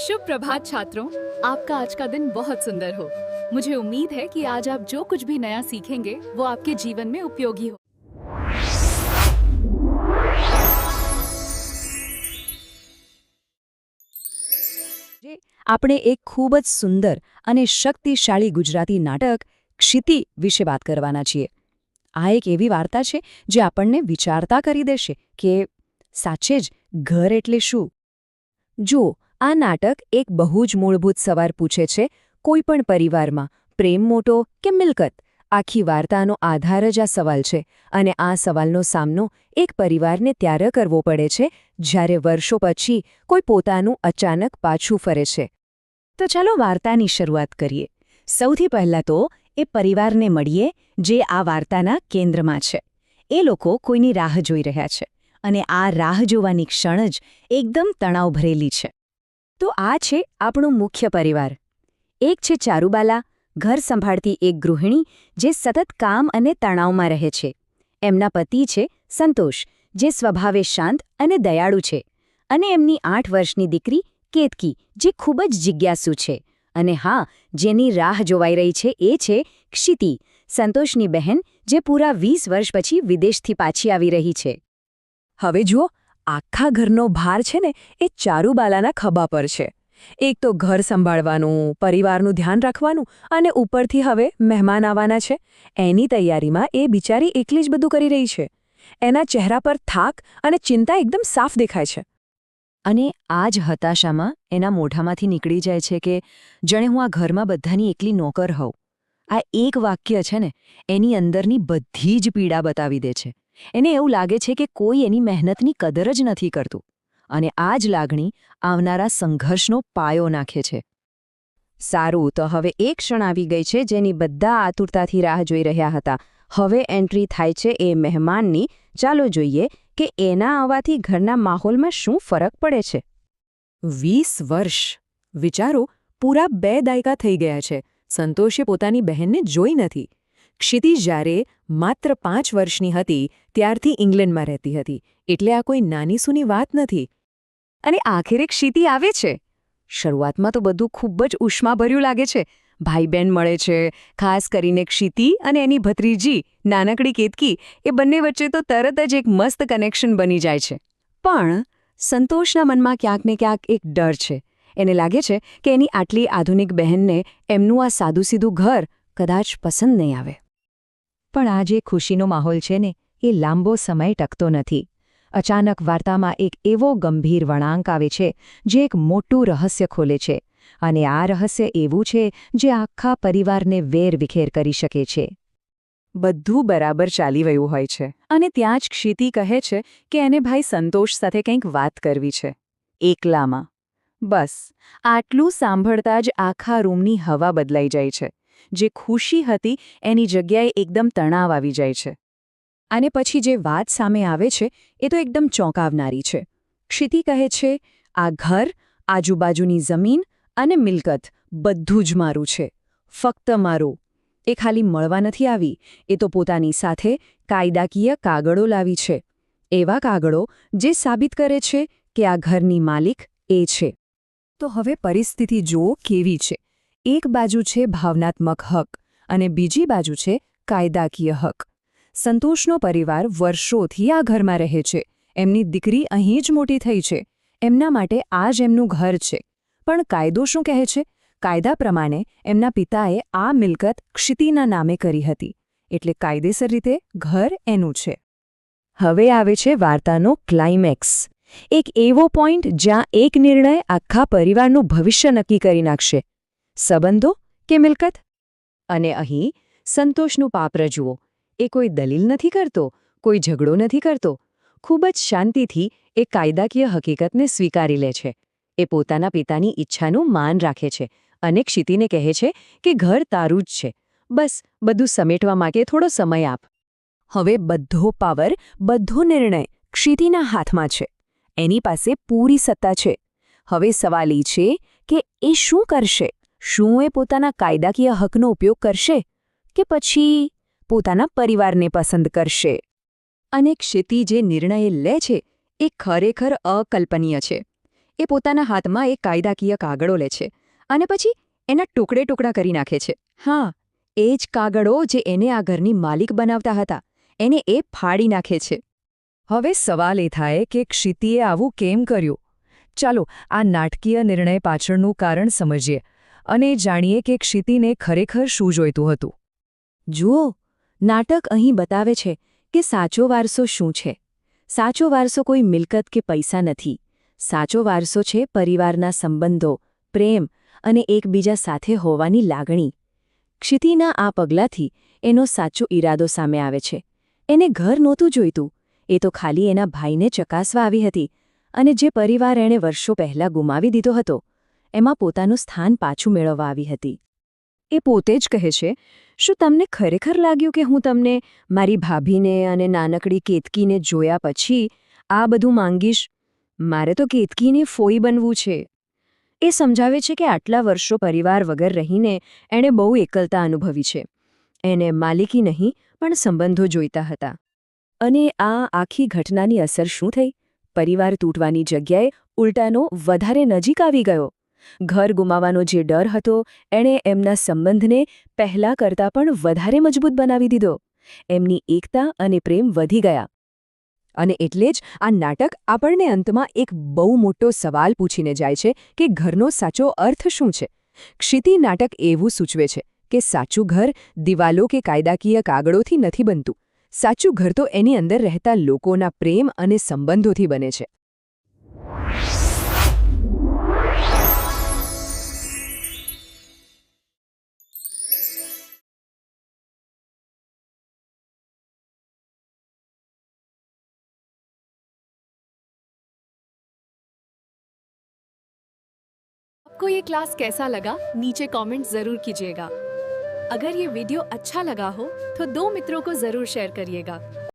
शुभ प्रभात छात्रों। आपका आज का दिन बहुत सुंदर हो। मुझे उम्मीद है कि आज आप जो कुछ भी नया सीखेंगे वो आपके जीवन में उपयोगी हो। આપણે એક ખૂબ જ સુંદર અને શક્તિશાળી ગુજરાતી નાટક ક્ષિતિ વિશે વાત કરવાના છીએ. આ એક એવી વાર્તા છે જે આપણને વિચારતા કરી દેશે કે સાચે જ ઘર એટલે શું. જુઓ, આ નાટક એક બહુ જ મૂળભૂત સવાલ પૂછે છે. કોઈ પણ પરિવારમાં પ્રેમ મોટો કે મિલકત, આખી વાર્તાનો આધાર જ આ સવાલ છે. અને આ સવાલનો સામનો એક પરિવારને ત્યારે કરવો પડે છે જ્યારે વર્ષો પછી કોઈ પોતાનું અચાનક પાછું ફરે છે. તો ચાલો વાર્તાની શરૂઆત કરીએ. સૌથી પહેલાં તો એ પરિવારને મળીએ જે આ વાર્તાના કેન્દ્રમાં છે. એ લોકો કોઈની રાહ જોઈ રહ્યા છે અને આ રાહ જોવાની ક્ષણ જ એકદમ તણાવ ભરેલી છે. તો આ છે આપણું મુખ્ય પરિવાર. એક છે ચારુબાલા, ઘર સંભાળતી એક ગૃહિણી જે સતત કામ અને તણાવમાં રહે છે. એમના પતિ છે સંતોષ, જે સ્વભાવે શાંત અને દયાળુ છે. અને એમની 8 વર્ષની દીકરી કેતકી, જે ખૂબ જ જિજ્ઞાસુ છે. અને હા, જેની રાહ જોવાઈ રહી છે એ છે ક્ષિતિ, સંતોષની બહેન, જે પૂરા 20 વર્ષ પછી વિદેશથી પાછી આવી રહી છે. હવે જુઓ, આખા ઘરનો ભાર છે ને એ ચારુબાલાના ખભા પર છે. એક તો ઘર સંભાળવાનું, પરિવારનું ધ્યાન રાખવાનું અને ઉપરથી હવે મહેમાન આવવાના છે. એની તૈયારીમાં એ બિચારી એકલી જ બધું કરી રહી છે. એના ચહેરા પર થાક અને ચિંતા એકદમ સાફ દેખાય છે. અને આ જ હતાશામાં એના મોઢામાંથી નીકળી જાય છે કે જાણે હું આ ઘરમાં બધાની એકલી નોકર હોઉં. આ એક વાક્ય છે ને એની અંદરની બધી જ પીડા બતાવી દે છે. એને એવું લાગે છે કે કોઈ એની મહેનતની કદર જ નથી કરતું. અને આ જ લાગણી આવનારા સંઘર્ષનો પાયો નાખે છે. સારું, તો હવે એક ક્ષણ આવી ગઈ છે જેની બધા આતુરતાથી રાહ જોઈ રહ્યા હતા. હવે એન્ટ્રી થાય છે એ મહેમાનની. ચાલો જોઈએ કે એના આવવાથી ઘરના માહોલમાં શું ફરક પડે છે. 20 વર્ષ! વિચારો, પૂરા 2 દાયકા થઈ ગયા છે. સંતોષે પોતાની બહેનને જોઈ નથી. ક્ષિતિ જ્યારે માત્ર 5 વર્ષની હતી ત્યારથી ઇંગ્લેન્ડમાં રહેતી હતી. એટલે આ કોઈ નાની સૂની વાત નથી. અને આખરે ક્ષિતિ આવે છે. શરૂઆતમાં તો બધું ખૂબ જ ઉષ્માભર્યું લાગે છે. ભાઈ બહેન મળે છે, ખાસ કરીને ક્ષિતિ અને એની ભત્રીજી નાનકડી કેતકી. એ બંને વચ્ચે તો તરત જ એક મસ્ત કનેક્શન બની જાય છે. પણ સંતોષના મનમાં ક્યાંક ને ક્યાંક એક ડર છે. એને લાગે છે કે એની આટલી આધુનિક બહેનને એમનું આ સાદુસીધું ઘર કદાચ પસંદ નહીં આવે. પણ આ જે ખુશીનો માહોલ છે ને એ લાંબો સમય ટકતો નથી. અચાનક વાર્તામાં એક એવો ગંભીર વળાંક આવે છે જે એક મોટું રહસ્ય ખોલે છે. અને આ રહસ્ય એવું છે જે આખા પરિવારને વેરવિખેર કરી શકે છે. બધું બરાબર ચાલી રહ્યું હોય છે અને ત્યાં જ ક્ષિતિ કહે છે કે એને ભાઈ સંતોષ સાથે કંઈક વાત કરવી છે. એકલામાં. બસ આટલું સાંભળતા જ આખા રૂમની હવા બદલાઈ જાય છે. જે ખુશી હતી એની જગ્યાએ એકદમ તણાવ આવી જાય છે. અને પછી જે વાત સામે આવે છે એ તો એકદમ ચોંકાવનારી છે. ક્ષિતિ કહે છે, આ ઘર, આજુબાજુની જમીન અને મિલકત બધું જ મારું છે. ફક્ત મારું. એ ખાલી મળવા નથી આવી, એ તો પોતાની સાથે કાયદાકીય કાગળો લાવી છે. એવા કાગળો જે સાબિત કરે છે કે આ ઘરની માલિક એ છે. તો હવે પરિસ્થિતિ જુઓ કેવી છે. એક બાજુ છે ભાવનાત્મક હક અને બીજી બાજુ છે કાયદાકીય હક. સંતોષનો પરિવાર વર્ષોથી આ ઘરમાં રહે છે. એમની દીકરી અહીં જ મોટી થઈ છે. એમના માટે આ જ એમનું ઘર છે. પણ કાયદો શું કહે છે? કાયદા પ્રમાણે એમના પિતાએ આ મિલકત ક્ષિતિના નામે કરી હતી. એટલે કાયદેસર રીતે ઘર એનું છે. હવે આવે છે વાર્તાનો ક્લાઇમેક્સ. એક એવો પોઈન્ટ જ્યાં એક નિર્ણય આખા પરિવારનું ભવિષ્ય નક્કી કરી નાખશે. સંબંધો કે મિલકત? અને અહીં સંતોષનું પાત્ર જુઓ. એ કોઈ દલીલ નથી કરતો, કોઈ ઝઘડો નથી કરતો. ખૂબ જ શાંતિથી એ કાયદાકીય હકીકતને સ્વીકારી લે છે. એ પોતાના પિતાની ઈચ્છાનું માન રાખે છે અને ક્ષિતિને કહે છે કે ઘર તારું જ છે. બસ બધું સમેટવા માટે થોડો સમય આપ. હવે બધો પાવર, બધો નિર્ણય ક્ષિતિના હાથમાં છે. એની પાસે પૂરી સત્તા છે. હવે સવાલ એ છે કે એ શું કરશે? શું એ પોતાના કાયદાકીય હકનો ઉપયોગ કરશે કે પછી પોતાના પરિવારને પસંદ કરશે? અને ક્ષિતિ જે નિર્ણય લે છે એ ખરેખર અકલ્પનીય છે. એ પોતાના હાથમાં એક કાયદાકીય કાગળો લે છે અને પછી એના ટુકડે ટુકડા કરી નાખે છે. હા, એ જ કાગળો જે એને આ ઘરની માલિક બનાવતા હતા, એને એ ફાડી નાખે છે. હવે સવાલ એ થાય કે ક્ષિતિએ આવું કેમ કર્યું? ચાલો આ નાટકીય નિર્ણય પાછળનું કારણ સમજીએ અને જાણીએ કે ક્ષિતિને ખરેખર શું જોઈતું હતું. જુઓ, નાટક અહીં બતાવે છે કે સાચો વારસો શું છે. સાચો વારસો કોઈ મિલકત કે પૈસા નથી. સાચો વારસો છે પરિવારના સંબંધો, પ્રેમ અને એકબીજા સાથે હોવાની લાગણી. ક્ષિતિના આ પગલાંથી એનો સાચો ઈરાદો સામે આવે છે. એને ઘર નહોતું જોઈતું, એ તો ખાલી એના ભાઈને ચકાસવા આવી હતી અને જે પરિવાર એણે વર્ષો પહેલાં ગુમાવી દીધો હતો એમાં પોતાનું સ્થાન પાછું મેળવવા આવી હતી. એ પોતે જ કહે છે, શું તમને ખરેખર લાગ્યું કે હું તમને મારી ભાભીને અને નાનકડી કેતકીને જોયા પછી આ બધું માંગીશ? મારે તો કેતકીની ફોઈ બનવું છે. એ સમજાવે છે કે આટલા વર્ષો પરિવાર વગર રહીને એણે બહુ એકલતા અનુભવી છે. એને માલિકી નહીં પણ સંબંધો જોઈતા હતા. અને આ આખી ઘટનાની અસર શું થઈ? પરિવાર તૂટવાની જગ્યાએ ઉલટાનો વધારે નજીક આવી ગયો. ઘર ગુમાવવાનો જે ડર હતો એણે એમના સંબંધને પહેલાં કરતાં પણ વધારે મજબૂત બનાવી દીધો. એમની એકતા અને પ્રેમ વધી ગયા. અને એટલે જ આ નાટક આપણને અંતમાં એક બહુ મોટો સવાલ પૂછીને જાય છે કે ઘરનો સાચો અર્થ શું છે. ક્ષિતિ નાટક એવું સૂચવે છે કે સાચું ઘર દિવાલો કે કાયદાકીય કાગળોથી નથી બનતું. સાચું ઘર તો એની અંદર રહેતા લોકોના પ્રેમ અને સંબંધોથી બને છે. आपको ये क्लास कैसा लगा नीचे कमेंट जरूर कीजिएगा. अगर ये वीडियो अच्छा लगा हो तो 2 मित्रों को जरूर शेयर करिएगा.